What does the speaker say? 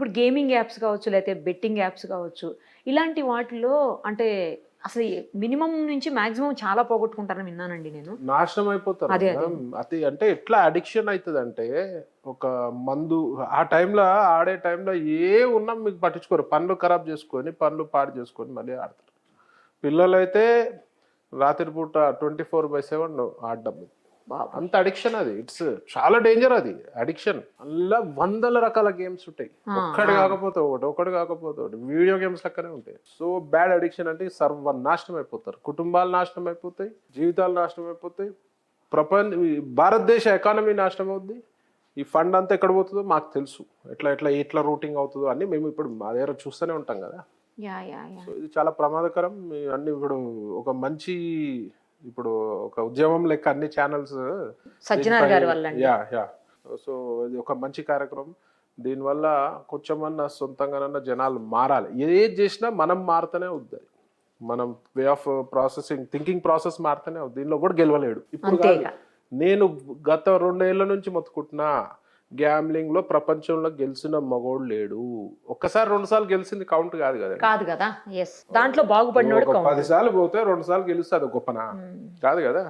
ఇప్పుడు gaming apps కావచ్చు, లేకపోతే బెట్టింగ్ యాప్స్ కావచ్చు, ఇలాంటి వాటిలో అంటే అసలు మినిమం నుంచి మాక్సిమం చాలా పోగొట్టుకుంటారని విన్నానండి నేను. నాశనం అయిపోతారు అదే కదా. అదే. అది అంటే ఎట్లా అడిక్షన్ అవుతుంది అంటే, ఒక మందు ఆ టైంలో ఆడే టైంలో ఏ ఉన్నా మీకు పట్టించుకోరు, పనులు ఖరాబ్ చేసుకొని పనులు పాడు చేసుకొని మళ్ళీ ఆడతారు. పిల్లలైతే రాత్రిపూట 24/7 ఆడడం, బాబు. అంత అడిక్షన్ అది. ఇట్స్ చాలా డేంజర్ అది అడిక్షన్. అలా వందల రకాల గేమ్స్ ఉంటాయి, ఒక్కటి కాకపోతే ఒకటి, ఒకటి కాకపోతే ఒకటి, వీడియో గేమ్స్ లెక్కనే ఉంటాయి. సో బ్యాడ్ అడిక్షన్ అంటే సర్వనాశనం అయిపోతారు, కుటుంబాలు నాశనం అయిపోతాయి, జీవితాలు నాశనం అయిపోతాయి, భారతదేశ ఎకానమీ నాశనం అవుద్ది. ఈ ఫండ్ అంతా ఎక్కడ పోతుందో మాకు తెలుసు, ఎట్లా ఎట్లా ఎట్లా రూటింగ్ అవుతుందో అన్ని మేము ఇప్పుడు మా దగ్గర చూస్తూనే ఉంటాం కదా. Yeah yeah yeah. సో ఇది చాలా ప్రమాదకరం. అన్ని ఇప్పుడు ఒక మంచి, ఇప్పుడు ఒక ఉద్యమం లెక్క అన్ని ఛానల్స్ సజ్జనార్ గారి వల్ల అండి. Yeah yeah. సో ఇది ఒక మంచి కార్యక్రమం. దీనివల్ల కొంచెమన్నా సొంతంగానన్నా జనాలు మారాలి. ఏది చేసినా మనం మారుతూనే అవుద్ది, మనం way of processing thinking process మారుతూనే అవుద్ది. దీనిలో కూడా గెలవలేడు ఇప్పుడు కాదు. అంతేగా. నేను గత 2 ఏళ్ల నుంచి మొత్తుకుంటున్నా, గ్యామ్లింగ్ లో ప్రపంచంలో గెలిచిన మగోడు లేడు. ఒక్కసారి 2 సార్లు గెలిచింది కౌంట్ కాదు కదా. కాదు కదా. ఎస్, దాంట్లో బాగుపడినోడు ఒక కౌంట్. 10 సార్లు పోతే 2 సార్లు గెలిస్తే అది గొప్పనా? కాదు కదా.